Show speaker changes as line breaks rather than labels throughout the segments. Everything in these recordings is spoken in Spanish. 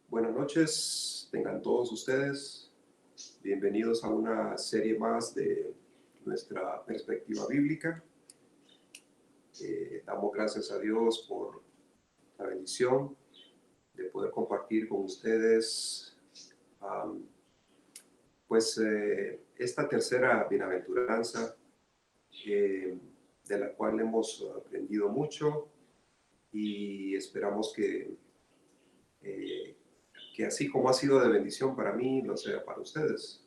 Buenas noches, tengan todos ustedes. Bienvenidos a una serie más de nuestra perspectiva bíblica. Damos gracias a Dios por la bendición de poder compartir con ustedes esta tercera bienaventuranza de la cual hemos aprendido mucho y esperamos que así como ha sido de bendición para mí, lo sea para ustedes.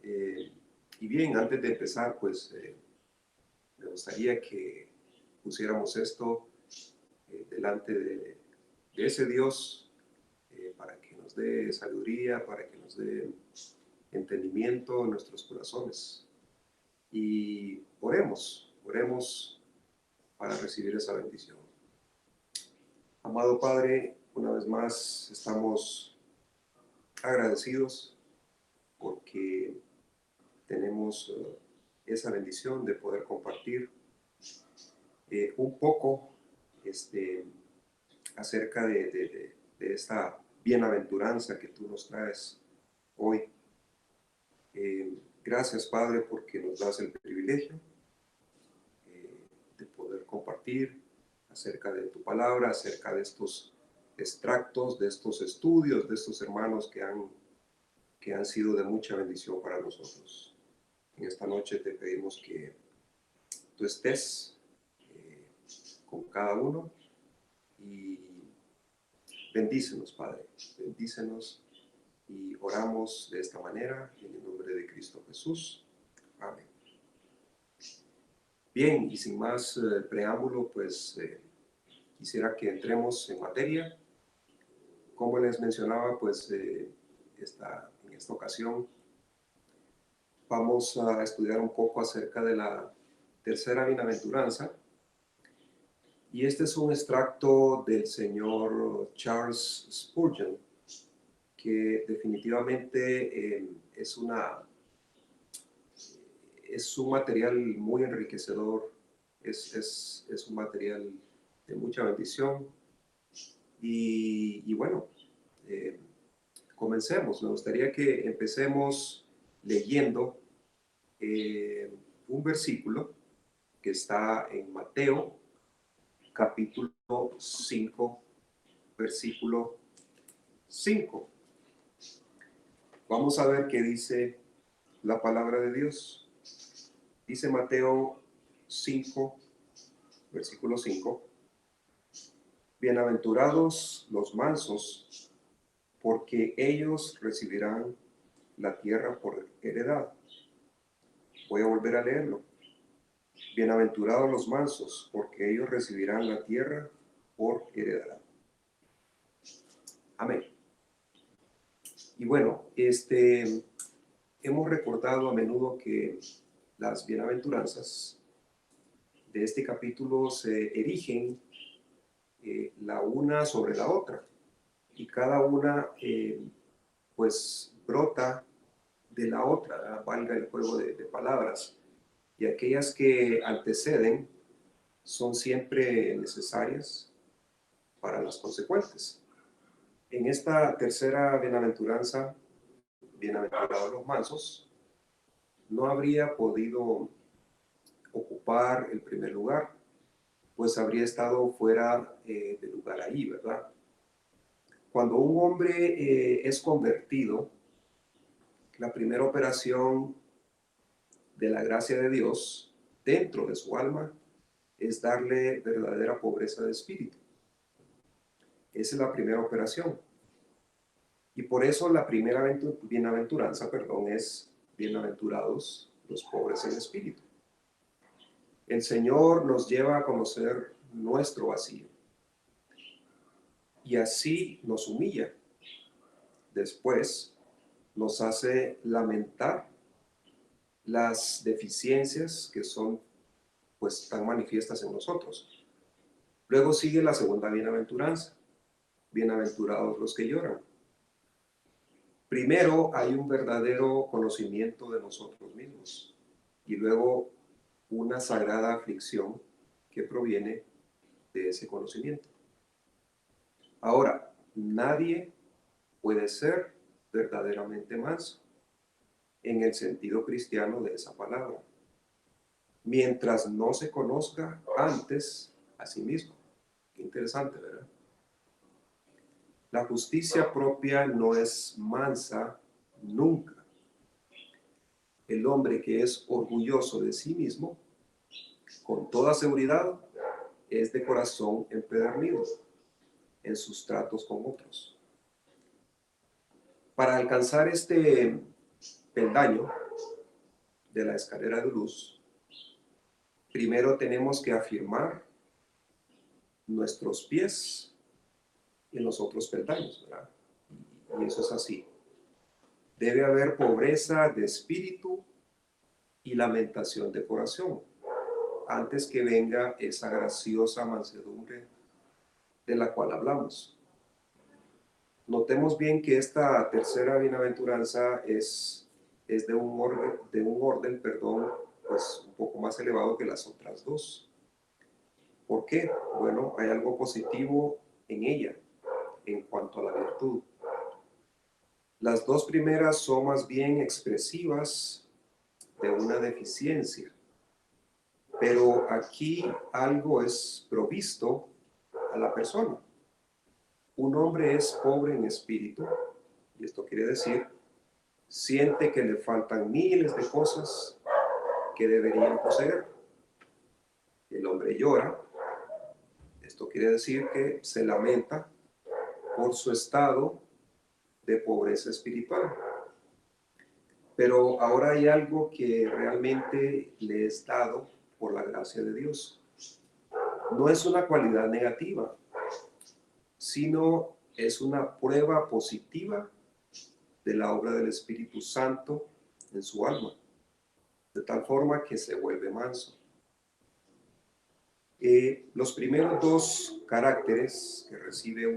Y bien, antes de empezar, me gustaría que pusiéramos esto delante de ese Dios para que nos dé sabiduría, para que nos dé entendimiento en nuestros corazones. Y oremos para recibir esa bendición. Amado Padre, una vez más estamos agradecidos porque tenemos esa bendición de poder compartir un poco acerca de esta bienaventuranza que tú nos traes hoy. Gracias, Padre, porque nos das el privilegio de poder compartir acerca de tu palabra, acerca de estos extractos, de estos estudios, de estos hermanos que han sido de mucha bendición para nosotros. En esta noche te pedimos que tú estés con cada uno y bendícenos, Padre, bendícenos y oramos de esta manera en el nombre de Cristo Jesús. Amén. Bien, y sin más preámbulo, quisiera que entremos en materia. Como les mencionaba, en esta ocasión vamos a estudiar un poco acerca de la tercera bienaventuranza. Y este es un extracto del señor Charles Spurgeon, que definitivamente es un material muy enriquecedor, es un material de mucha bendición. Y bueno, comencemos. Me gustaría que empecemos leyendo un versículo que está en Mateo, capítulo 5, versículo 5. Vamos a ver qué dice la palabra de Dios. Dice Mateo 5, versículo 5. Bienaventurados los mansos, porque ellos recibirán la tierra por heredad. Voy a volver a leerlo. Bienaventurados los mansos, porque ellos recibirán la tierra por heredad. Amén. Y bueno, hemos recordado a menudo que las bienaventuranzas de este capítulo se erigen la una sobre la otra, y cada una brota de la otra, ¿verdad? Valga el juego de palabras, y aquellas que anteceden son siempre necesarias para las consecuentes. En esta tercera bienaventuranza, bienaventurados los mansos, no habría podido ocupar el primer lugar, pues habría estado fuera de lugar ahí, ¿verdad? Cuando un hombre es convertido, la primera operación de la gracia de Dios dentro de su alma es darle verdadera pobreza de espíritu. Esa es la primera operación. Y por eso la primera bienaventuranza, es bienaventurados los pobres en espíritu. El Señor nos lleva a conocer nuestro vacío y así nos humilla. Después nos hace lamentar las deficiencias que son tan manifiestas en nosotros. Luego sigue la segunda bienaventuranza. Bienaventurados los que lloran. Primero hay un verdadero conocimiento de nosotros mismos y luego una sagrada aflicción que proviene de ese conocimiento. Ahora, nadie puede ser verdaderamente manso, en el sentido cristiano de esa palabra, mientras no se conozca antes a sí mismo. Qué interesante, ¿verdad? La justicia propia no es mansa nunca. El hombre que es orgulloso de sí mismo, con toda seguridad, es de corazón empedernido en sus tratos con otros. Para alcanzar este peldaño de la escalera de luz, primero tenemos que afirmar nuestros pies en los otros peldaños, ¿verdad? Y eso es así. Debe haber pobreza de espíritu y lamentación de corazón, antes que venga esa graciosa mansedumbre de la cual hablamos. Notemos bien que esta tercera bienaventuranza es de un orden, pues un poco más elevado que las otras dos. ¿Por qué? Bueno, hay algo positivo en ella en cuanto a la virtud. Las dos primeras son más bien expresivas de una deficiencia, pero aquí algo es provisto a la persona. Un hombre es pobre en espíritu, y esto quiere decir, siente que le faltan miles de cosas que deberían poseer. El hombre llora, esto quiere decir que se lamenta por su estado de pobreza espiritual. Pero ahora hay algo que realmente le es dado por la gracia de Dios. No es una cualidad negativa, sino es una prueba positiva de la obra del Espíritu Santo en su alma, de tal forma que se vuelve manso. Los primeros dos caracteres que reciben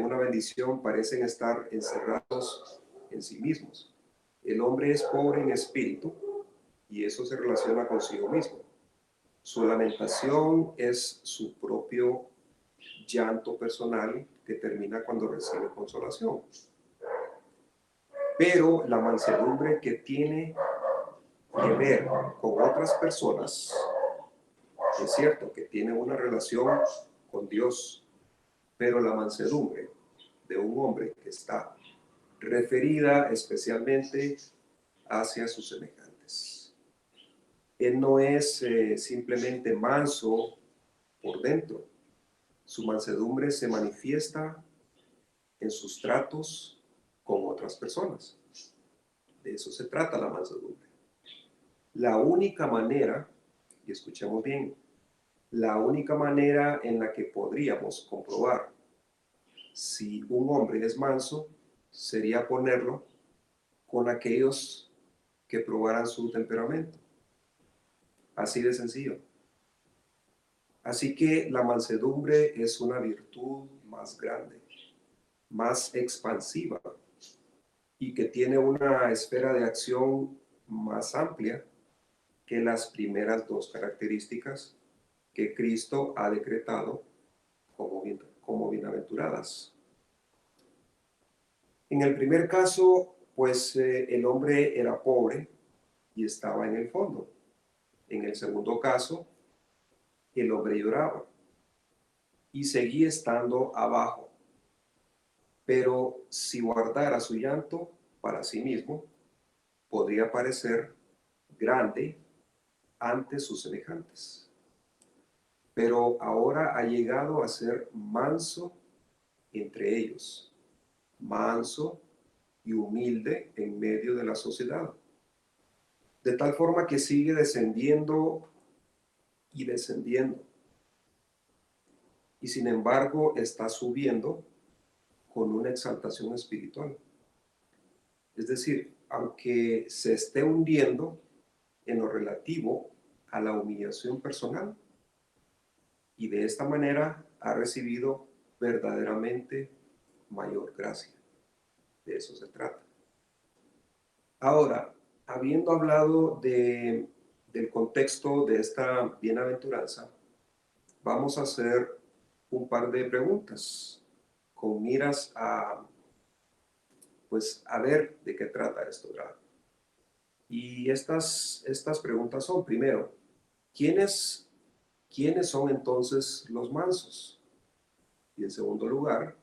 una bendición parecen estar encerrados en sí mismos. El hombre es pobre en espíritu y eso se relaciona consigo mismo. Su lamentación es su propio llanto personal que termina cuando recibe consolación. Pero la mansedumbre que tiene que ver con otras personas, es cierto que tiene una relación con Dios, pero la mansedumbre de un hombre que está referida especialmente hacia sus semejantes. Él no es simplemente manso por dentro. Su mansedumbre se manifiesta en sus tratos con otras personas. De eso se trata la mansedumbre. La única manera, y escuchemos bien, la única manera en la que podríamos comprobar si un hombre es manso sería ponerlo con aquellos que probaran su temperamento. Así de sencillo. Así que la mansedumbre es una virtud más grande, más expansiva y que tiene una esfera de acción más amplia que las primeras dos características que Cristo ha decretado como bienaventuradas. En el primer caso, pues el hombre era pobre y estaba en el fondo. En el segundo caso, el hombre lloraba y seguía estando abajo. Pero si guardara su llanto para sí mismo, podría parecer grande ante sus semejantes. Pero ahora ha llegado a ser manso entre ellos, manso y humilde en medio de la sociedad, de tal forma que sigue descendiendo y descendiendo, y sin embargo está subiendo con una exaltación espiritual. Es decir, aunque se esté hundiendo en lo relativo a la humillación personal, y de esta manera ha recibido verdaderamente mayor gracia. De eso se trata. Ahora, habiendo hablado del contexto de esta bienaventuranza, vamos a hacer un par de preguntas con miras pues, a ver de qué trata esto, ¿verdad? Y estas preguntas son, primero, ¿quiénes son entonces los mansos? Y en segundo lugar,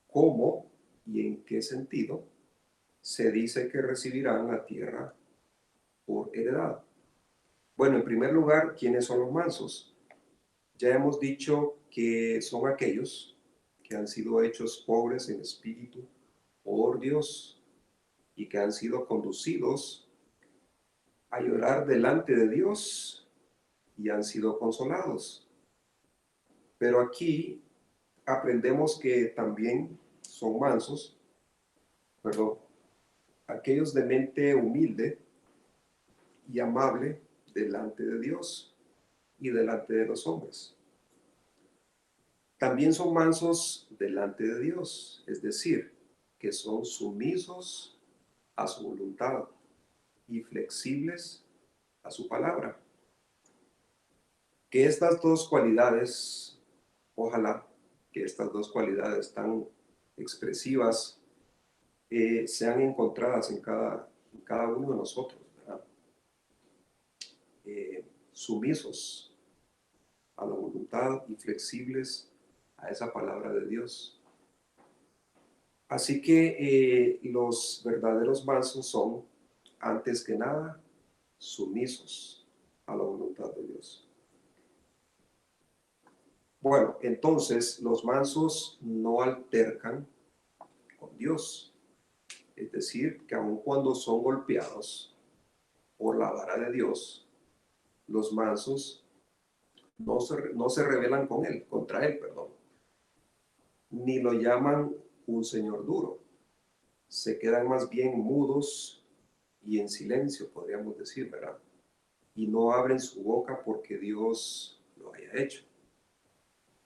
¿cómo y en qué sentido se dice que recibirán la tierra por heredad? Bueno, en primer lugar, ¿quiénes son los mansos? Ya hemos dicho que son aquellos que han sido hechos pobres en espíritu por Dios y que han sido conducidos a llorar delante de Dios y han sido consolados. Pero aquí aprendemos que también son mansos, perdón, aquellos de mente humilde y amable delante de Dios y delante de los hombres. También son mansos delante de Dios, es decir, que son sumisos a su voluntad y flexibles a su palabra. Que estas dos cualidades, ojalá que estas dos cualidades tan expresivas sean encontradas en cada uno de nosotros, ¿verdad? Sumisos a la voluntad y flexibles a esa palabra de Dios. Así que los verdaderos mansos son, antes que nada, sumisos a la voluntad de Dios. Bueno, entonces los mansos no altercan con Dios. Es decir, que aun cuando son golpeados por la vara de Dios, los mansos no se rebelan contra él, perdón, ni lo llaman un señor duro. Se quedan más bien mudos y en silencio, podríamos decir, ¿verdad? Y no abren su boca porque Dios lo haya hecho.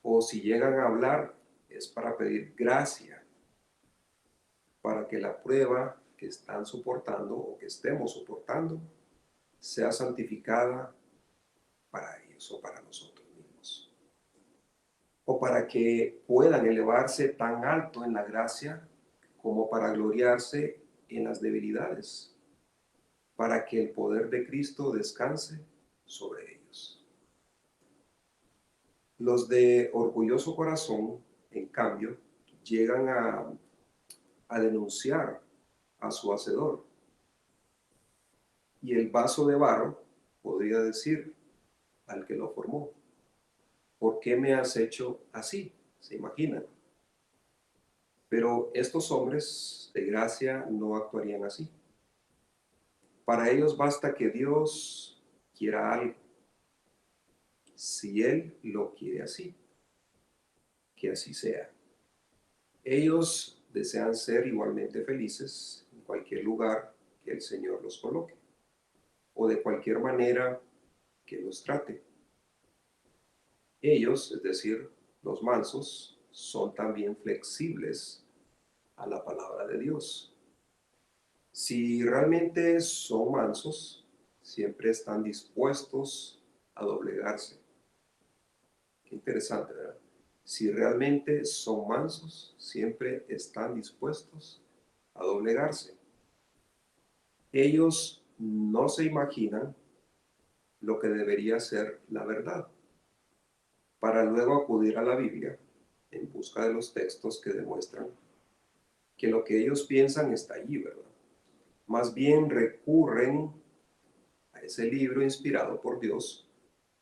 O si llegan a hablar, es para pedir gracia, para que la prueba que están soportando o que estemos soportando sea santificada para ellos o para nosotros mismos. O para que puedan elevarse tan alto en la gracia como para gloriarse en las debilidades, para que el poder de Cristo descanse sobre ellos. Los de orgulloso corazón, en cambio, llegan a denunciar a su hacedor. Y el vaso de barro podría decir al que lo formó: ¿por qué me has hecho así? ¿Se imaginan? Pero estos hombres de gracia no actuarían así. Para ellos basta que Dios quiera algo, si Él lo quiere así, que así sea. Ellos desean ser igualmente felices en cualquier lugar que el Señor los coloque, o de cualquier manera que los trate. Ellos, es decir, los mansos, son también flexibles a la palabra de Dios. Si realmente son mansos, siempre están dispuestos a doblegarse. Qué interesante, ¿verdad? Si realmente son mansos, siempre están dispuestos a doblegarse. Ellos no se imaginan lo que debería ser la verdad, para luego acudir a la Biblia en busca de los textos que demuestran que lo que ellos piensan está allí, ¿verdad? Más bien recurren a ese libro inspirado por Dios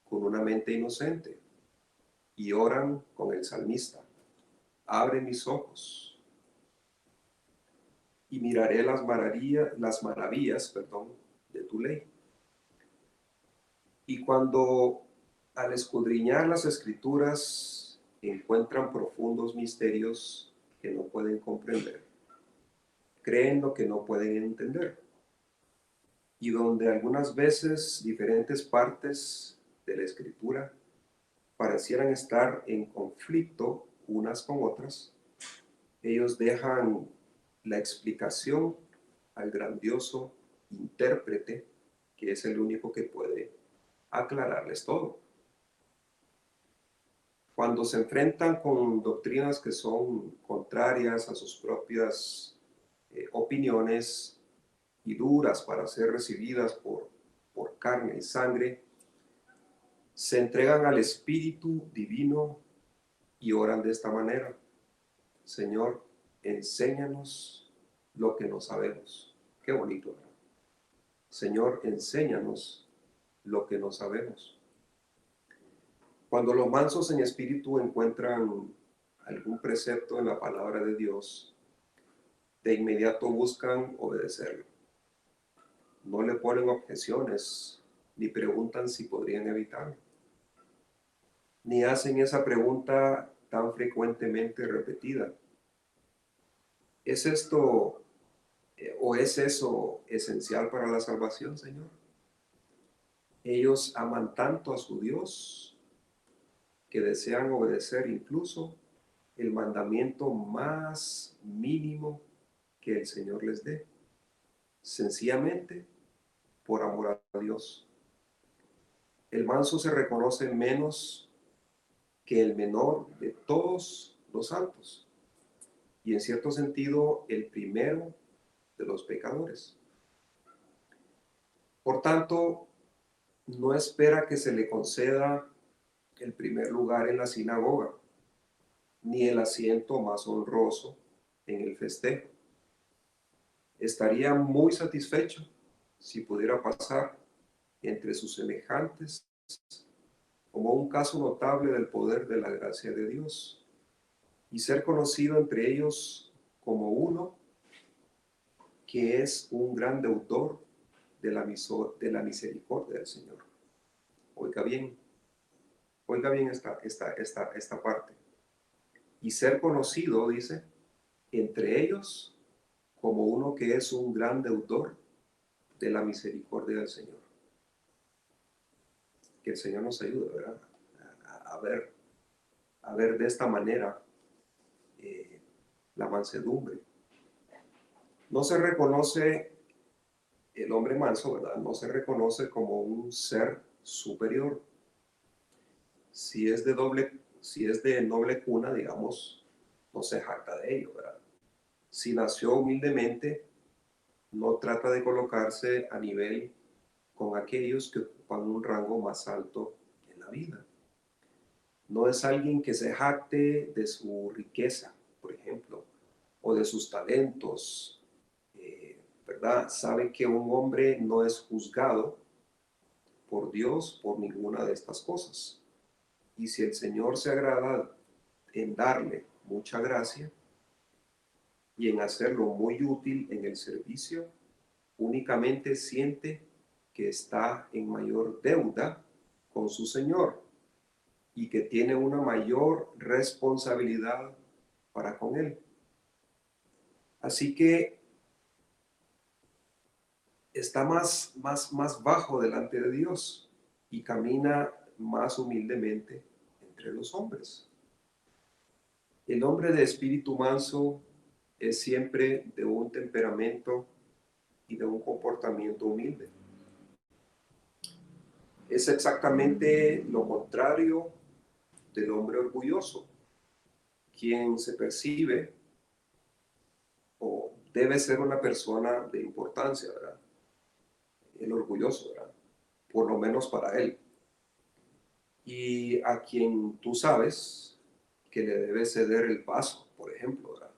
con una mente inocente y oran con el salmista: abre mis ojos y miraré las maravillas, de tu ley. Y cuando al escudriñar las escrituras encuentran profundos misterios que no pueden comprender, creen lo que no pueden entender, y donde algunas veces diferentes partes de la escritura parecieran estar en conflicto unas con otras, ellos dejan la explicación al grandioso intérprete, que es el único que puede aclararles todo. Cuando se enfrentan con doctrinas que son contrarias a sus propias opiniones y duras para ser recibidas por carne y sangre, se entregan al Espíritu Divino y oran de esta manera: Señor, enséñanos lo que no sabemos. Qué bonito, ¿verdad? Señor, enséñanos lo que no sabemos. Cuando los mansos en espíritu encuentran algún precepto en la palabra de Dios, de inmediato buscan obedecerlo. No le ponen objeciones, ni preguntan si podrían evitarlo, ni hacen esa pregunta tan frecuentemente repetida: ¿es esto o es eso esencial para la salvación, Señor? Ellos aman tanto a su Dios que desean obedecer incluso el mandamiento más mínimo que el Señor les dé, sencillamente por amor a Dios. El manso se reconoce menos que el menor de todos los santos, y en cierto sentido el primero de los pecadores. Por tanto, no espera que se le conceda el primer lugar en la sinagoga, ni el asiento más honroso en el festejo. Estaría muy satisfecho si pudiera pasar entre sus semejantes como un caso notable del poder de la gracia de Dios y ser conocido entre ellos como uno que es un gran deudor de la misericordia del Señor. Oiga bien esta parte. Y ser conocido, dice, entre ellos como uno que es un gran deudor de la misericordia del Señor. Que el Señor nos ayude, ¿verdad? A ver de esta manera la mansedumbre. No se reconoce el hombre manso, ¿verdad? No se reconoce como un ser superior. Si es de noble cuna, digamos, no se jacta de ello, ¿verdad? Si nació humildemente, no trata de colocarse a nivel con aquellos que ocupan un rango más alto en la vida. No es alguien que se jacte de su riqueza, por ejemplo, o de sus talentos, ¿verdad? Sabe que un hombre no es juzgado por Dios por ninguna de estas cosas. Y si el Señor se agrada en darle mucha gracia y en hacerlo muy útil en el servicio, únicamente siente que está en mayor deuda con su Señor y que tiene una mayor responsabilidad para con Él. Así que está más bajo delante de Dios y camina más humildemente entre los hombres. El hombre de espíritu manso es siempre de un temperamento y de un comportamiento humilde. Es exactamente lo contrario del hombre orgulloso, quien se percibe o debe ser una persona de importancia, ¿verdad? El orgulloso, ¿verdad? Por lo menos para él. Y a quien tú sabes que le debe ceder el paso, por ejemplo, ¿verdad?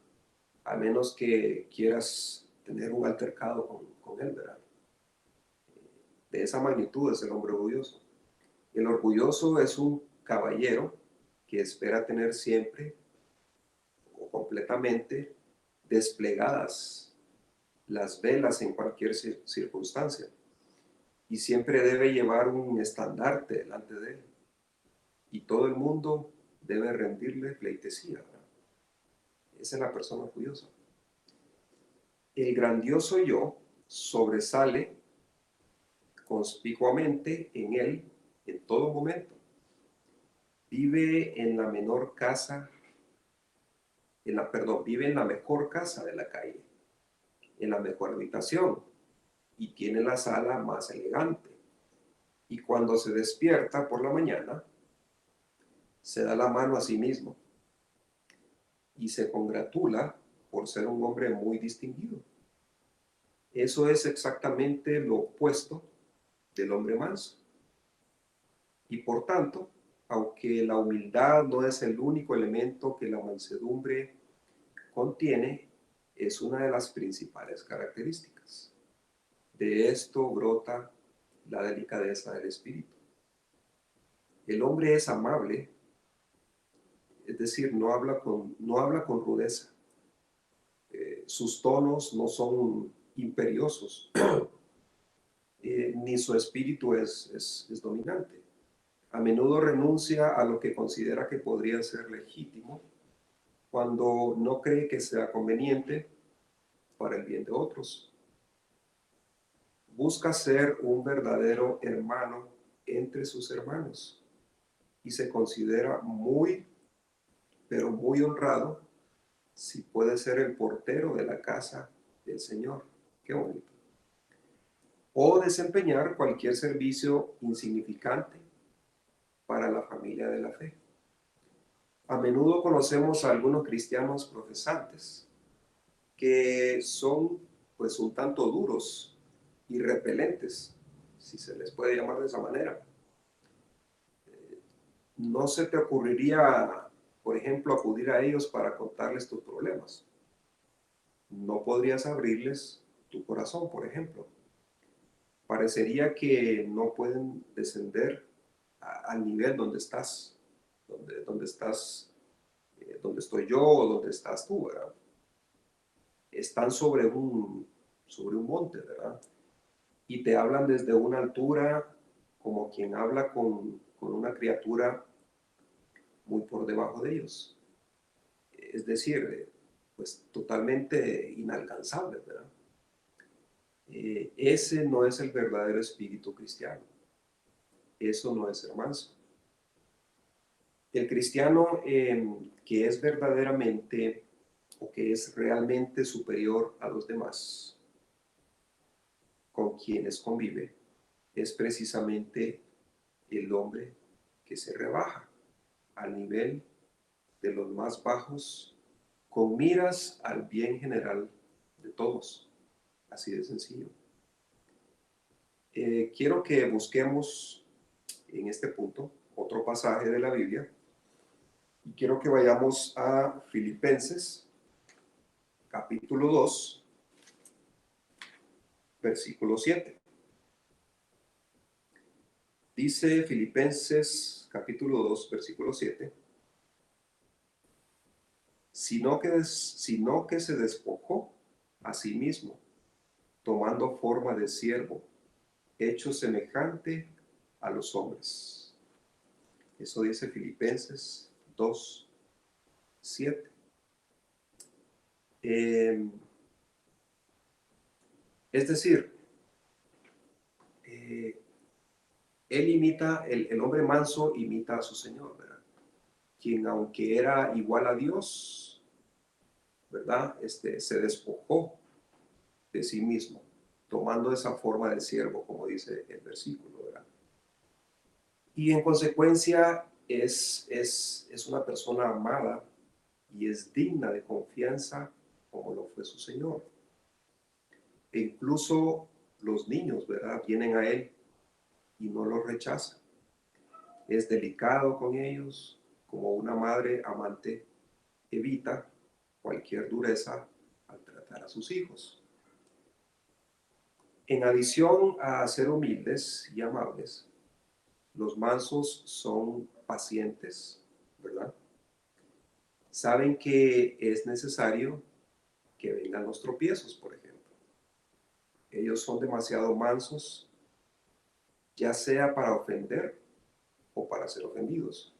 A menos que quieras tener un altercado con él, ¿verdad? De esa magnitud es el hombre orgulloso. El orgulloso es un caballero que espera tener siempre o completamente desplegadas las velas en cualquier circunstancia y siempre debe llevar un estandarte delante de él y todo el mundo debe rendirle pleitesía, ¿verdad? Esa es la persona orgullosa. El grandioso yo sobresale conspicuamente en él en todo momento. Vive en la menor casa, vive en la mejor casa de la calle, en la mejor habitación y tiene la sala más elegante. Y cuando se despierta por la mañana, se da la mano a sí mismo y se congratula por ser un hombre muy distinguido. Eso es exactamente lo opuesto del hombre manso. Y por tanto, aunque la humildad no es el único elemento que la mansedumbre contiene, es una de las principales características. De esto brota la delicadeza del espíritu. El hombre es amable, es decir, no habla con rudeza. Sus tonos no son imperiosos, ni su espíritu es dominante. A menudo renuncia a lo que considera que podría ser legítimo cuando no cree que sea conveniente para el bien de otros. Busca ser un verdadero hermano entre sus hermanos y se considera muy, pero muy honrado si puede ser el portero de la casa del Señor. Qué bonito. O desempeñar cualquier servicio insignificante para la familia de la fe. A menudo conocemos a algunos cristianos profesantes que son pues un tanto duros y repelentes, si se les puede llamar de esa manera. No se te ocurriría, por ejemplo, acudir a ellos para contarles tus problemas. No podrías abrirles tu corazón, por ejemplo. Parecería que no pueden descender al nivel donde estás, donde estoy yo o donde estás tú, ¿verdad? Están sobre un monte, ¿verdad? Y te hablan desde una altura como quien habla con una criatura muy por debajo de ellos. Es decir, pues totalmente inalcanzable, ¿verdad? Ese no es el verdadero espíritu cristiano. Eso no es ser manso. El cristiano que es verdaderamente o que es realmente superior a los demás con quienes convive es precisamente el hombre que se rebaja al nivel de los más bajos con miras al bien general de todos. Así de sencillo. Quiero que busquemos en este punto otro pasaje de la Biblia y quiero que vayamos a Filipenses capítulo 2, versículo 7. Dice Filipenses capítulo 2, versículo 7, sino que se despojó a sí mismo, tomando forma de siervo, hecho semejante a los hombres. Eso dice Filipenses 2, 7. Es decir, el hombre manso imita a su Señor, ¿verdad? Quien aunque era igual a Dios, ¿verdad? Se despojó de sí mismo, tomando esa forma de siervo, como dice el versículo, ¿verdad? Y en consecuencia es una persona amada y es digna de confianza como lo fue su Señor. E incluso los niños, ¿verdad? Vienen a Él y no los rechazan. Es delicado con ellos, como una madre amante evita cualquier dureza al tratar a sus hijos. En adición a ser humildes y amables, los mansos son pacientes, ¿verdad? Saben que es necesario que vengan los tropiezos, por ejemplo. Ellos son demasiado mansos, ya sea para ofender o para ser ofendidos.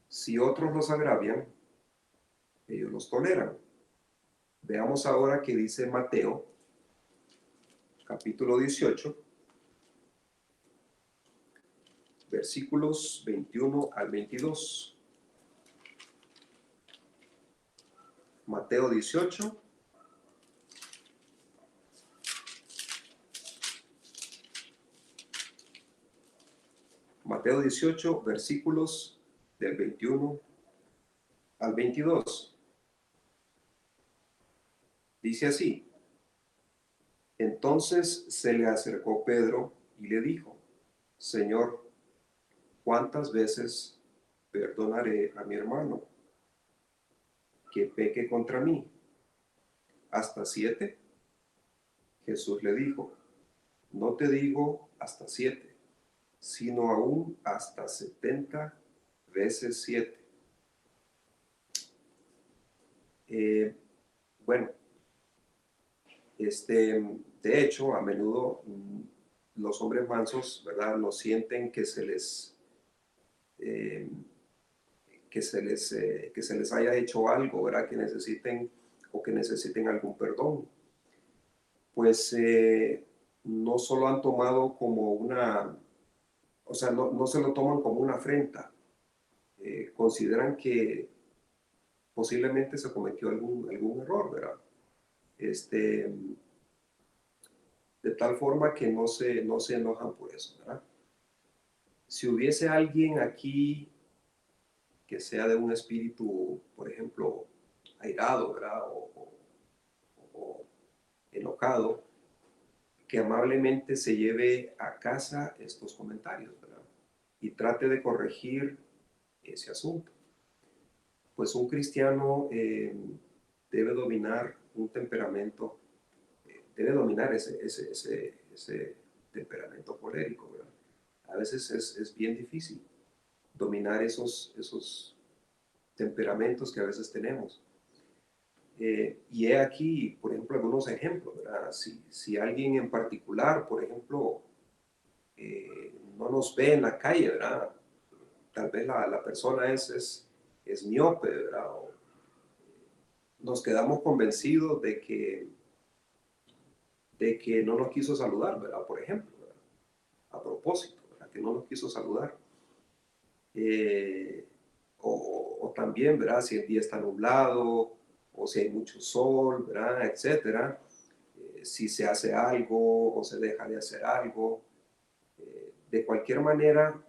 Si otros los agravian, ellos los toleran. Veamos ahora qué dice Mateo, capítulo 18, versículos 21 al 22. Mateo 18, versículos del 21 al 22. Dice así: entonces se le acercó Pedro y le dijo: Señor, ¿cuántas veces perdonaré a mi hermano que peque contra mí? ¿Hasta 7? Jesús le dijo: no te digo hasta 7, sino aún hasta 70 veces 7. Bueno, de hecho, a menudo los hombres mansos, ¿verdad?, no sienten que se les haya hecho algo, ¿verdad?, que necesiten algún perdón. Pues no solo han tomado como una, o sea, no se lo toman como una afrenta. Consideran que posiblemente se cometió algún error, ¿verdad? De tal forma que no se enojan por eso, ¿verdad? Si hubiese alguien aquí que sea de un espíritu, por ejemplo, airado, ¿verdad?, o enojado, que amablemente se lleve a casa estos comentarios, ¿verdad?, y trate de corregir ese asunto. Pues un cristiano debe dominar un temperamento, debe dominar ese temperamento colérico, ¿verdad? A veces es bien difícil dominar esos temperamentos que a veces tenemos. Y he aquí, por ejemplo, algunos ejemplos, ¿verdad? Si alguien en particular, por ejemplo, no nos ve en la calle, ¿verdad? Tal vez la persona es miope, ¿verdad? O nos quedamos convencidos de que no nos quiso saludar, ¿verdad? Por ejemplo, ¿verdad?, a propósito, ¿verdad?, que no nos quiso saludar. Eh, o también, ¿verdad?, si el día está nublado o si hay mucho sol, ¿verdad?, etcétera. Si se hace algo o se deja de hacer algo. De cualquier manera,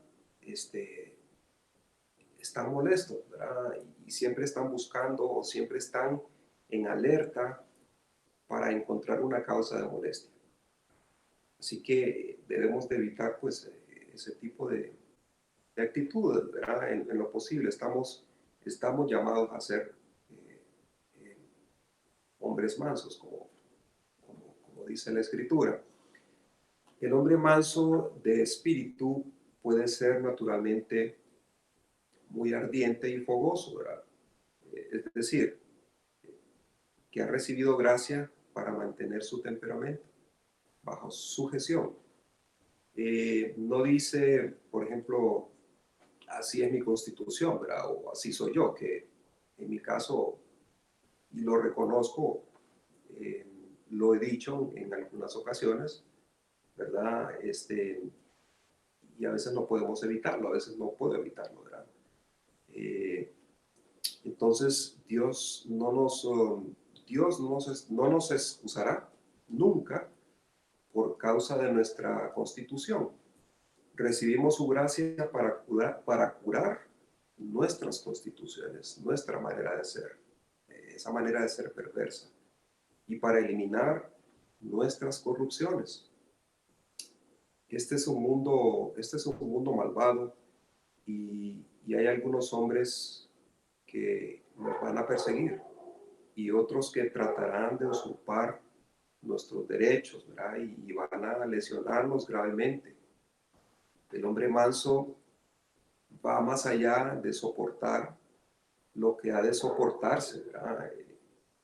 están molestos, ¿verdad? Y siempre están buscando o siempre están en alerta para encontrar una causa de molestia. Así que debemos de evitar pues ese tipo de actitudes, ¿verdad? En lo posible estamos llamados a ser eh, eh, hombres mansos, como dice la Escritura. El hombre manso de espíritu puede ser naturalmente muy ardiente y fogoso, ¿verdad? Es decir, que ha recibido gracia para mantener su temperamento bajo sujeción. No dice, por ejemplo, así es mi constitución, ¿verdad?, o así soy yo, que en mi caso, y lo reconozco, eh, lo he dicho en algunas ocasiones, ¿verdad? Y a veces no podemos evitarlo, a veces no puedo evitarlo, ¿verdad? Entonces, Dios no nos excusará nunca por causa de nuestra constitución. Recibimos su gracia para curar nuestras constituciones, nuestra manera de ser, esa manera de ser perversa, y para eliminar nuestras corrupciones. Este es un mundo malvado y hay algunos hombres que nos van a perseguir y otros que tratarán de usurpar nuestros derechos, ¿verdad?, y van a lesionarnos gravemente. El hombre manso va más allá de soportar lo que ha de soportarse, ¿verdad?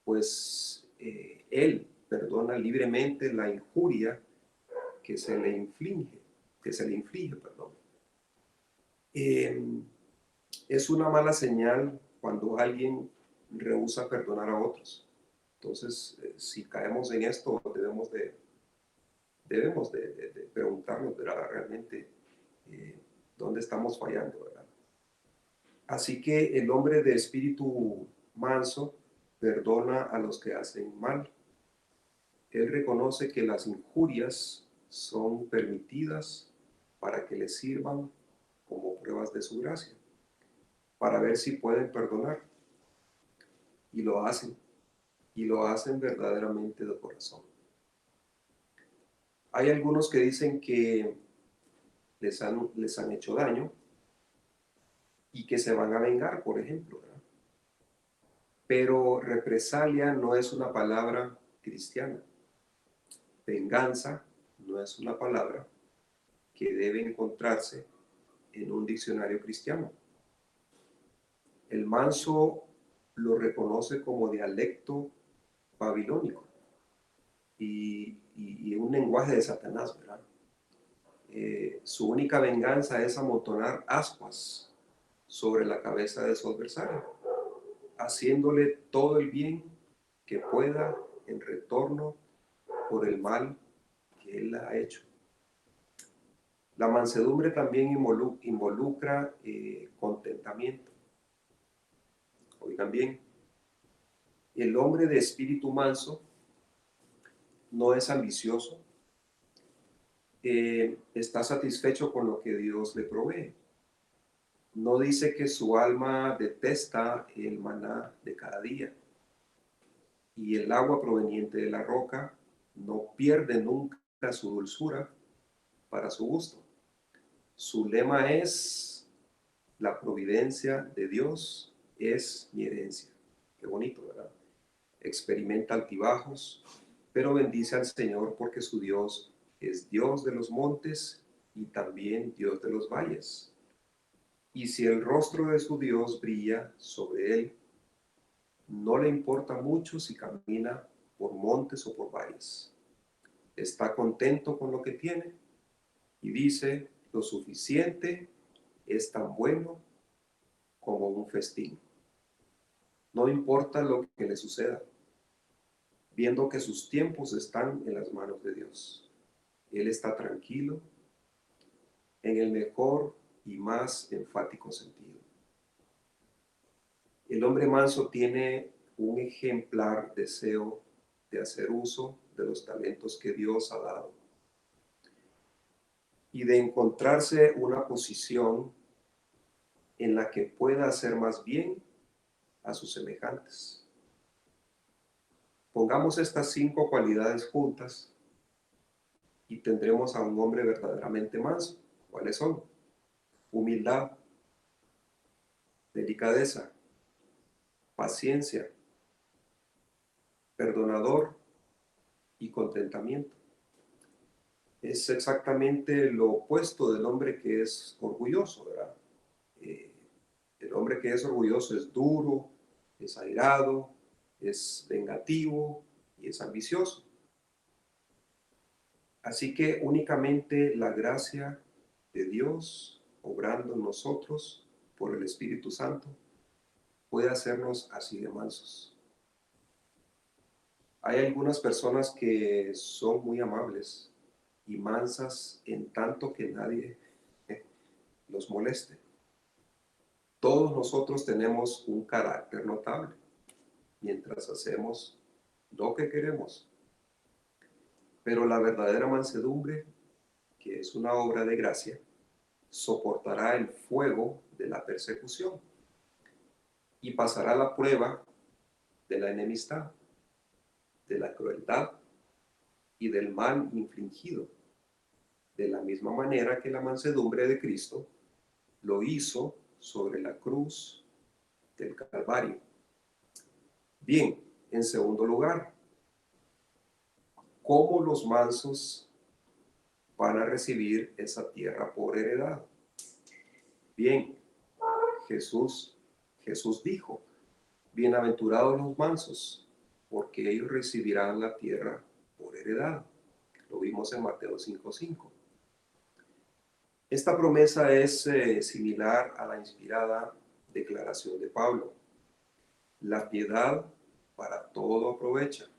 Pues él perdona libremente la injuria que se le inflige, perdón. Es una mala señal cuando alguien rehúsa perdonar a otros. Entonces, si caemos en esto, debemos de preguntarnos, ¿verdad?, realmente dónde estamos fallando, ¿verdad? Así que el hombre de espíritu manso perdona a los que hacen mal. Él reconoce que las injurias son permitidas para que le sirvan como pruebas de su gracia. para ver si pueden perdonar. Y lo hacen. Y lo hacen verdaderamente de corazón. Hay algunos que dicen que les han hecho daño y que se van a vengar, por ejemplo, ¿verdad? Pero represalia no es una palabra cristiana. Venganza no es una palabra que debe encontrarse en un diccionario cristiano. El manso lo reconoce como dialecto babilónico y un lenguaje de Satanás, ¿verdad? Su única venganza es amontonar ascuas sobre la cabeza de su adversario, haciéndole todo el bien que pueda en retorno por el mal que él ha hecho. La mansedumbre también involucra contentamiento. Oigan bien, el hombre de espíritu manso no es ambicioso, está satisfecho con lo que Dios le provee. No dice que su alma detesta el maná de cada día y el agua proveniente de la roca no pierde nunca su dulzura para su gusto. Su lema es: la providencia de Dios es mi herencia. Qué bonito, ¿verdad? Experimenta altibajos, pero bendice al Señor porque su Dios es Dios de los montes y también Dios de los valles. Y si el rostro de su Dios brilla sobre él, no le importa mucho si camina por montes o por valles. Está contento con lo que tiene y dice: lo suficiente es tan bueno como un festín. No importa lo que le suceda, viendo que sus tiempos están en las manos de Dios. Él está tranquilo en el mejor y más enfático sentido. El hombre manso tiene un ejemplar deseo de hacer uso de los talentos que Dios ha dado y de encontrarse una posición en la que pueda hacer más bien a sus semejantes. Pongamos estas 5 cualidades juntas y tendremos a un hombre verdaderamente manso. ¿Cuáles son? Humildad, delicadeza, paciencia, perdonador y contentamiento. Es exactamente lo opuesto del hombre que es orgulloso, ¿verdad? Eh, el hombre que es orgulloso es duro, es airado, es vengativo y es ambicioso. Así que únicamente la gracia de Dios, obrando en nosotros por el Espíritu Santo, puede hacernos así de mansos. Hay algunas personas que son muy amables y mansas en tanto que nadie los moleste. Todos nosotros tenemos un carácter notable mientras hacemos lo que queremos. Pero la verdadera mansedumbre, que es una obra de gracia, soportará el fuego de la persecución y pasará la prueba de la enemistad, de la crueldad y del mal infligido, de la misma manera que la mansedumbre de Cristo lo hizo sobre la cruz del Calvario. Bien, en segundo lugar, ¿cómo los mansos van a recibir esa tierra por heredad? Bien, Jesús dijo: bienaventurados los mansos, porque ellos recibirán la tierra por heredad. Lo vimos en Mateo 5:5. Esta promesa es similar a la inspirada declaración de Pablo: la piedad para todo aprovecha,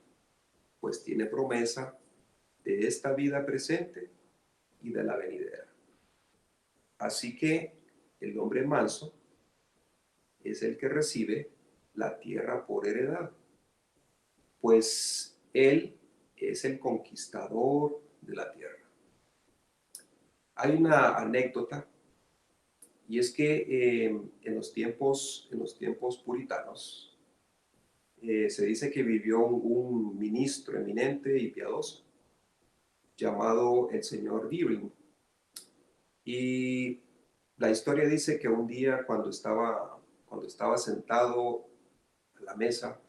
pues tiene promesa de esta vida presente y de la venidera. Así que el hombre manso es el que recibe la tierra por heredad, pues él es el conquistador de la tierra. Hay una anécdota Y es que en los tiempos puritanos se dice que vivió un ministro eminente y piadoso llamado el señor Deering. Y la historia dice que un día cuando estaba sentado a la mesa,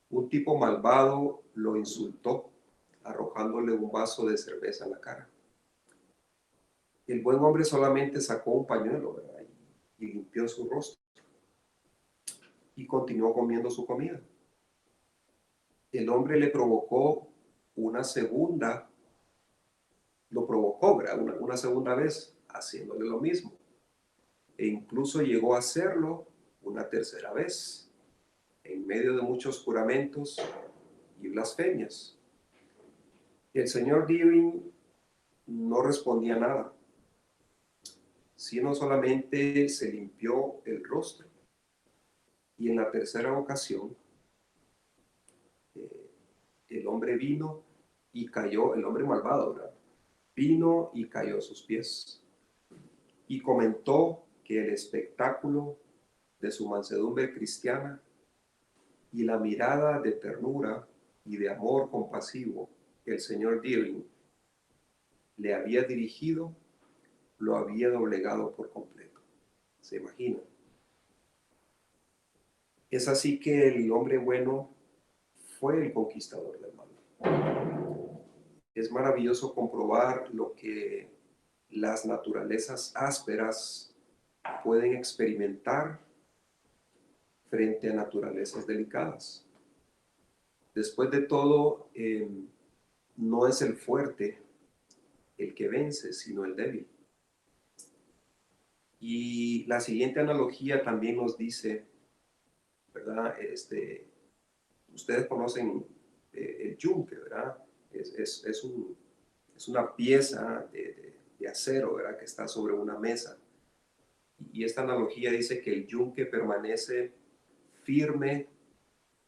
un tipo malvado lo insultó, arrojándole un vaso de cerveza en la cara. El buen hombre solamente sacó un pañuelo, ¿verdad? Y limpió su rostro y continuó comiendo su comida. El hombre le provocó una segunda, lo provocó, ¿verdad? Una segunda vez, haciéndole lo mismo. E incluso llegó a hacerlo una tercera vez, en medio de muchos juramentos y blasfemias. El señor Deering no respondía nada, sino solamente se limpió el rostro. Y en la tercera ocasión, eh, el hombre vino y cayó, el hombre malvado, ¿verdad? Vino y cayó a sus pies. Y comentó que el espectáculo de su mansedumbre cristiana y la mirada de ternura y de amor compasivo que el señor Deering le había dirigido, lo había doblegado por completo. ¿Se imagina? Es así que el hombre bueno fue el conquistador del mal. Es maravilloso comprobar lo que las naturalezas ásperas pueden experimentar frente a naturalezas delicadas. Después de todo, no es el fuerte el que vence, sino el débil. Y la siguiente analogía también nos dice, ¿verdad? Ustedes conocen el yunque, ¿verdad? Es una pieza de acero, ¿verdad? Que está sobre una mesa. Y esta analogía dice que el yunque permanece firme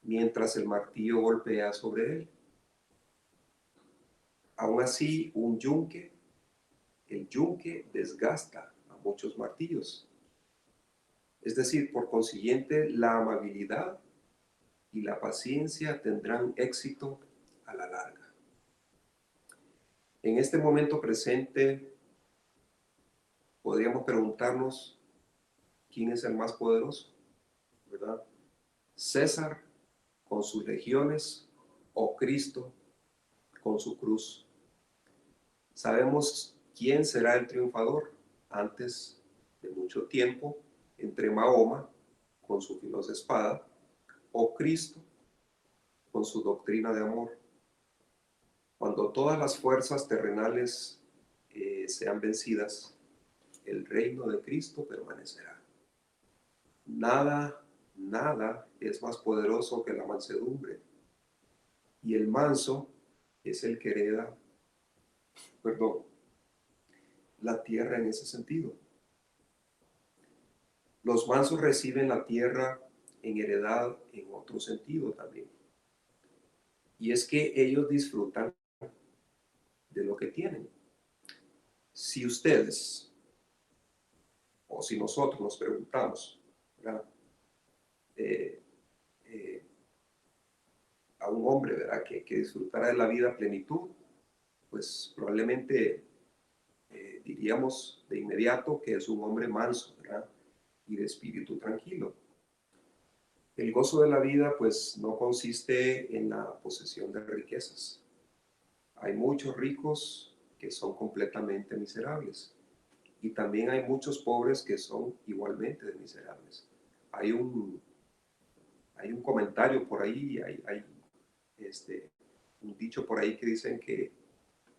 mientras el martillo golpea sobre él. Aún así, el yunque desgasta a muchos martillos. Es decir, por consiguiente, la amabilidad y la paciencia tendrán éxito a la larga. En este momento presente, podríamos preguntarnos quién es el más poderoso, ¿verdad? César con sus legiones o Cristo con su cruz. Sabemos quién será el triunfador antes de mucho tiempo entre Mahoma con su filosa espada o Cristo con su doctrina de amor. Cuando todas las fuerzas terrenales sean vencidas, el reino de Cristo permanecerá. Nada es más poderoso que la mansedumbre. Y el manso es el que hereda, la tierra en ese sentido. Los mansos reciben la tierra en heredad en otro sentido también. Y es que ellos disfrutan de lo que tienen. Si ustedes, o si nosotros nos preguntamos, ¿verdad? A un hombre, ¿verdad? Que disfrutara de la vida a plenitud, pues probablemente diríamos de inmediato que es un hombre manso, ¿verdad? Y de espíritu tranquilo. El gozo de la vida, pues, no consiste en la posesión de riquezas. Hay muchos ricos que son completamente miserables y también hay muchos pobres que son igualmente miserables. Hay un, hay un comentario por ahí, hay un dicho por ahí que dicen que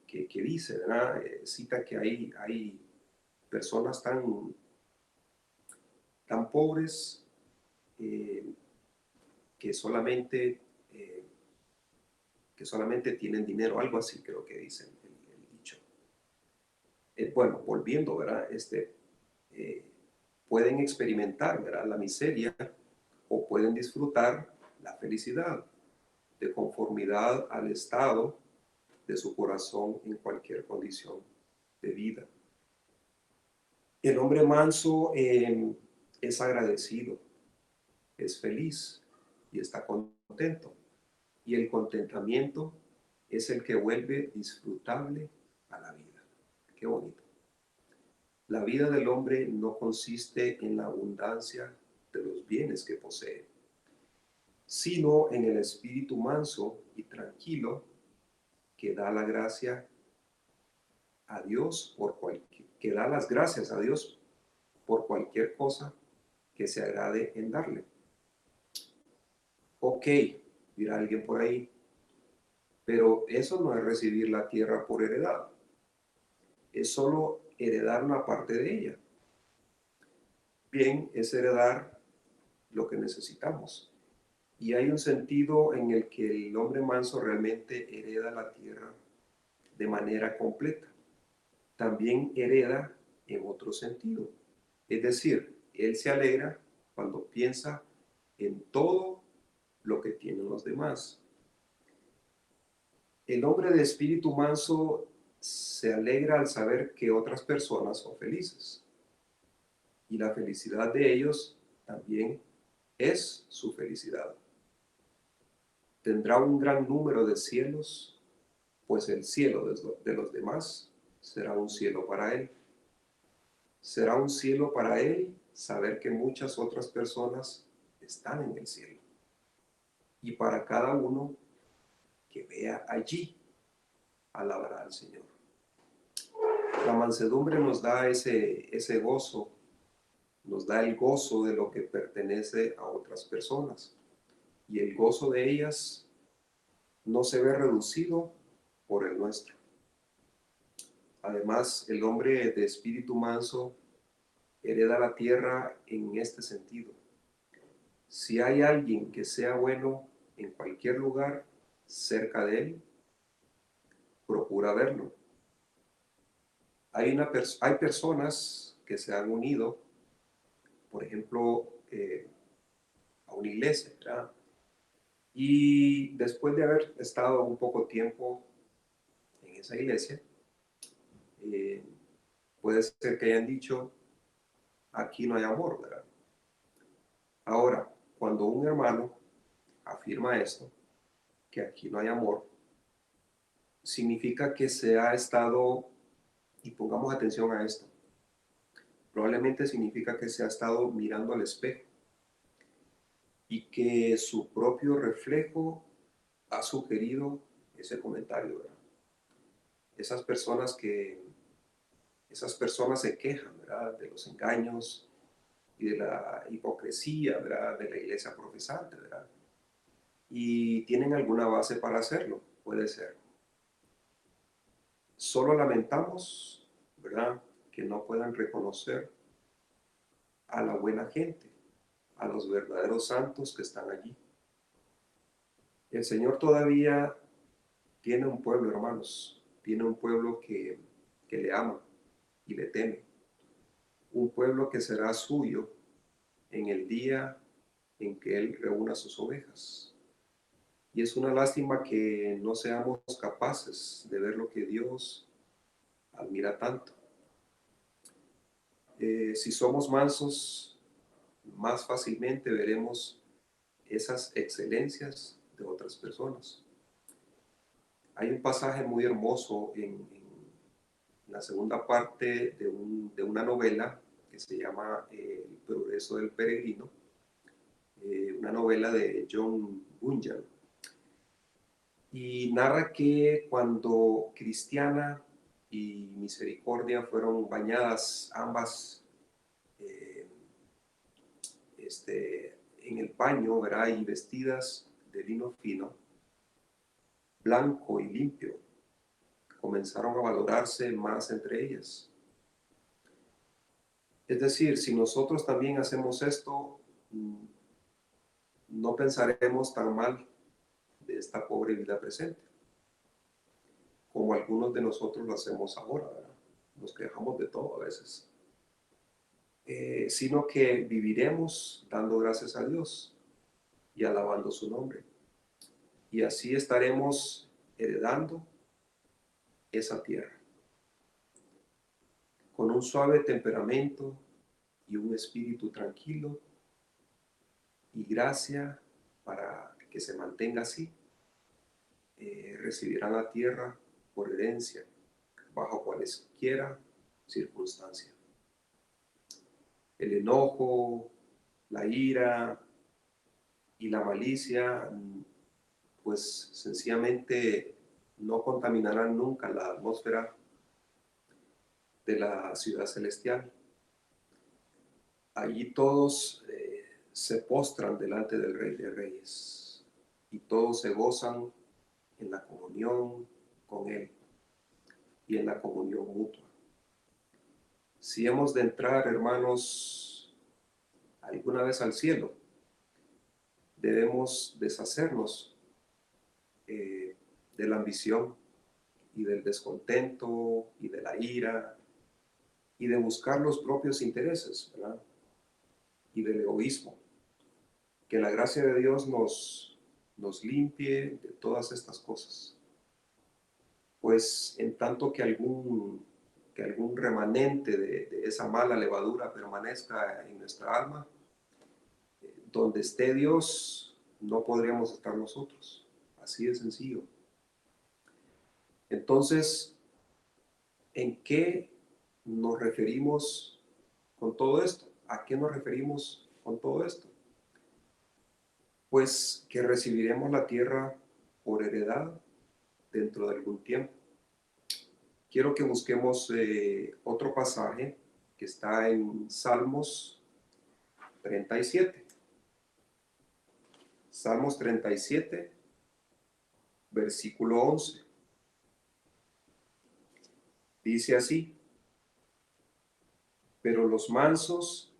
dice, ¿verdad? Cita que hay personas tan pobres eh, que solamente eh, que solamente tienen dinero, algo así creo que dicen el dicho. Bueno, volviendo, ¿verdad? Eh, pueden experimentar, ¿verdad? La miseria o pueden disfrutar la felicidad de conformidad al estado de su corazón en cualquier condición de vida. El hombre manso es agradecido, es feliz y está contento. Y el contentamiento es el que vuelve disfrutable a la vida. Qué bonito. La vida del hombre no consiste en la abundancia de los bienes que posee, sino en el espíritu manso y tranquilo que da la gracia a Dios que da las gracias a Dios por cualquier cosa que se agrade en darle. Ok, dirá alguien por ahí, pero eso no es recibir la tierra por heredad, es solo heredar una parte de ella. Bien, es heredar lo que necesitamos. Y hay un sentido en el que el hombre manso realmente hereda la tierra de manera completa. También hereda en otro sentido. Es decir, él se alegra cuando piensa en todo lo que tienen los demás. El hombre de espíritu manso se alegra al saber que otras personas son felices. Y la felicidad de ellos también es su felicidad. Tendrá un gran número de cielos, pues el cielo de los demás será un cielo para él. Será un cielo para él saber que muchas otras personas están en el cielo. Y para cada uno que vea allí, alabará al Señor. La mansedumbre nos da ese gozo, nos da el gozo de lo que pertenece a otras personas. Y el gozo de ellas no se ve reducido por el nuestro. Además, el hombre de espíritu manso hereda la tierra en este sentido. Si hay alguien que sea bueno en cualquier lugar cerca de él, procura verlo. Hay personas que se han unido, por ejemplo, a una iglesia, ¿verdad? Y después de haber estado un poco tiempo en esa iglesia, eh, puede ser que hayan dicho, aquí no hay amor, ¿verdad? Ahora, cuando un hermano afirma esto, que aquí no hay amor, significa que se ha estado, y pongamos atención a esto, probablemente significa que se ha estado mirando al espejo y que su propio reflejo ha sugerido ese comentario, ¿verdad? Esas personas esas personas se quejan, ¿verdad? De los engaños y de la hipocresía, ¿verdad? De la iglesia profesante, ¿verdad? Y tienen alguna base para hacerlo, puede ser. Solo lamentamos, ¿verdad? Que no puedan reconocer a la buena gente, a los verdaderos santos que están allí. El Señor todavía tiene un pueblo, hermanos, tiene un pueblo que le ama y le teme, un pueblo que será suyo en el día en que Él reúna sus ovejas. Y es una lástima que no seamos capaces de ver lo que Dios admira tanto. Si somos mansos, más fácilmente veremos esas excelencias de otras personas. Hay un pasaje muy hermoso en la segunda parte de una novela que se llama El progreso del peregrino, una novela de John Bunyan, y narra que cuando Cristiana y Misericordia fueron bañadas ambas eh, en el paño, ¿verdad? Y vestidas de lino fino, blanco y limpio, comenzaron a valorarse más entre ellas. Es decir, si nosotros también hacemos esto, no pensaremos tan mal de esta pobre vida presente, como algunos de nosotros lo hacemos ahora, ¿verdad? Nos quejamos de todo a veces. Sino que viviremos dando gracias a Dios y alabando su nombre. Y así estaremos heredando esa tierra. con un suave temperamento y un espíritu tranquilo y gracia para que se mantenga así, recibirán la tierra por herencia bajo cualesquiera circunstancia. El enojo, la ira y la malicia, pues sencillamente no contaminarán nunca la atmósfera de la ciudad celestial. Allí todos se postran delante del Rey de Reyes y todos se gozan en la comunión con Él y en la comunión mutua. Si hemos de entrar, hermanos, alguna vez al cielo, debemos deshacernos de la ambición y del descontento y de la ira y de buscar los propios intereses, ¿verdad? Y del egoísmo. Que la gracia de Dios nos limpie de todas estas cosas. Pues en tanto que algún remanente de esa mala levadura permanezca en nuestra alma, donde esté Dios, no podríamos estar nosotros. Así de sencillo. Entonces, ¿en qué nos referimos con todo esto? ¿A qué nos referimos con todo esto? Pues que recibiremos la tierra por heredad dentro de algún tiempo. Quiero que busquemos otro pasaje que está en Salmos 37. Salmos 37, versículo 11. Dice así: pero los mansos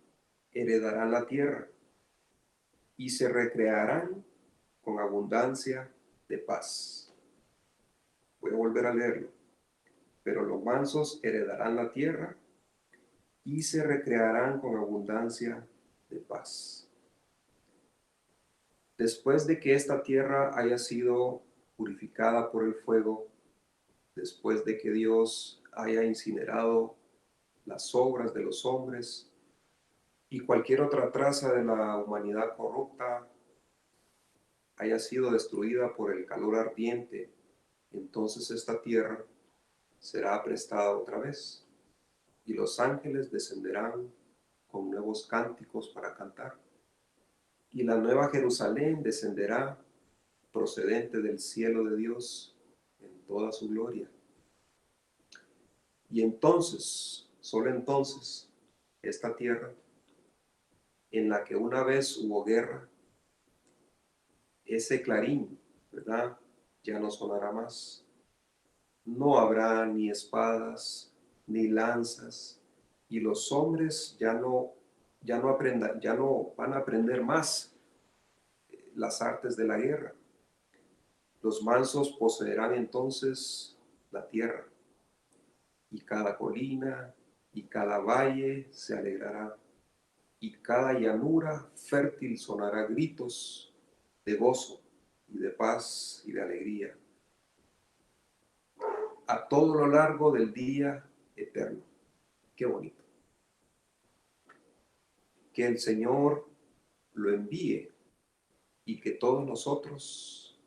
heredarán la tierra y se recrearán con abundancia de paz. Voy a volver a leerlo. Pero los mansos heredarán la tierra y se recrearán con abundancia de paz. Después de que esta tierra haya sido purificada por el fuego, después de que Dios haya incinerado las obras de los hombres y cualquier otra traza de la humanidad corrupta haya sido destruida por el calor ardiente, entonces esta tierra será prestada otra vez y los ángeles descenderán con nuevos cánticos para cantar. Y la nueva Jerusalén descenderá procedente del cielo de Dios en toda su gloria. Y entonces, solo entonces, esta tierra en la que una vez hubo guerra, ese clarín, ¿verdad? Ya no sonará más. No habrá ni espadas, ni lanzas, y los hombres ya no van a aprender más las artes de la guerra. Los mansos poseerán entonces la tierra, y cada colina y cada valle se alegrará, y cada llanura fértil sonará gritos de gozo y de paz y de alegría, a todo lo largo del día eterno. Qué bonito. Que el Señor lo envíe y que todos nosotros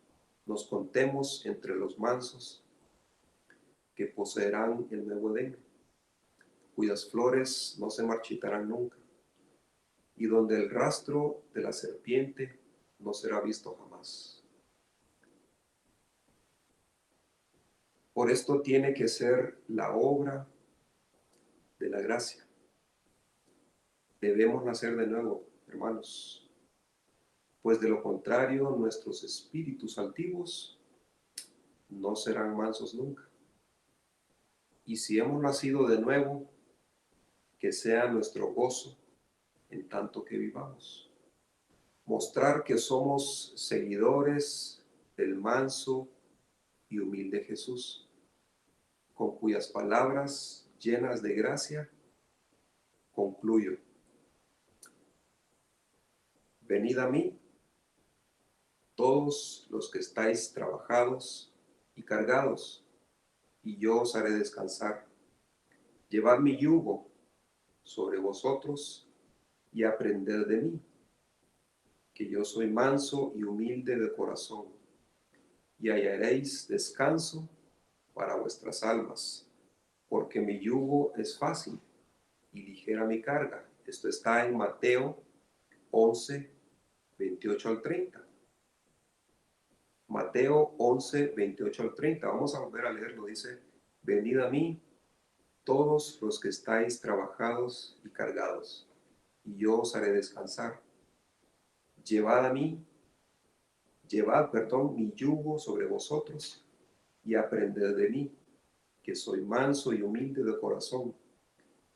nos contemos entre los mansos que poseerán el nuevo Edén, cuyas flores no se marchitarán nunca, y donde el rastro de la serpiente no será visto jamás. Por esto tiene que ser la obra de la gracia. Debemos nacer de nuevo, hermanos, pues de lo contrario nuestros espíritus altivos no serán mansos nunca. Y si hemos nacido de nuevo, que sea nuestro gozo en tanto que vivamos. Mostrar que somos seguidores del manso y humilde Jesús, con cuyas palabras llenas de gracia concluyo. Venid a mí, todos los que estáis trabajados y cargados, y yo os haré descansar. Llevad mi yugo sobre vosotros y aprended de mí, que yo soy manso y humilde de corazón, y hallaréis descanso para vuestras almas, porque mi yugo es fácil y ligera mi carga. Esto está en Mateo 11, 28 al 30. Mateo 11, 28 al 30. Vamos a volver a leerlo. Dice, venid a mí todos los que estáis trabajados y cargados, y yo os haré descansar. Llevad a mí, llevad, mi yugo sobre vosotros y aprended de mí, que soy manso y humilde de corazón,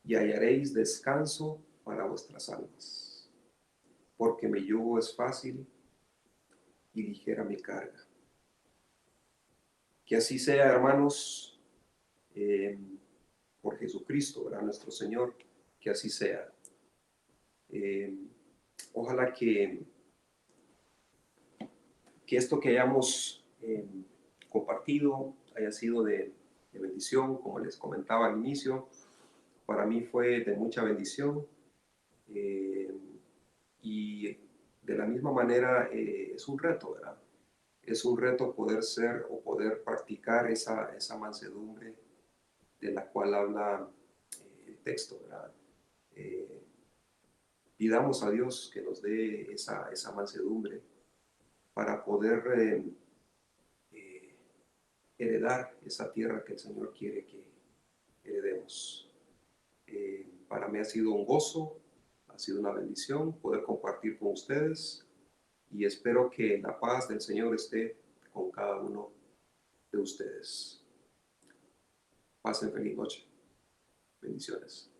y hallaréis descanso para vuestras almas, porque mi yugo es fácil y ligera mi carga. Que así sea, hermanos, por Jesucristo, ¿verdad? Nuestro Señor, que así sea. Eh, Ojalá que esto que hayamos compartido haya sido de bendición, como les comentaba al inicio. Para mí fue de mucha bendición, y de la misma manera es un reto, ¿verdad? Es un reto poder ser o poder practicar esa mansedumbre de la cual habla el texto, ¿verdad? Eh, Pidamos a Dios que nos dé esa mansedumbre para poder eh, heredar esa tierra que el Señor quiere que heredemos. Para mí ha sido un gozo, ha sido una bendición poder compartir con ustedes, y espero que la paz del Señor esté con cada uno de ustedes. Pasen feliz noche. Bendiciones.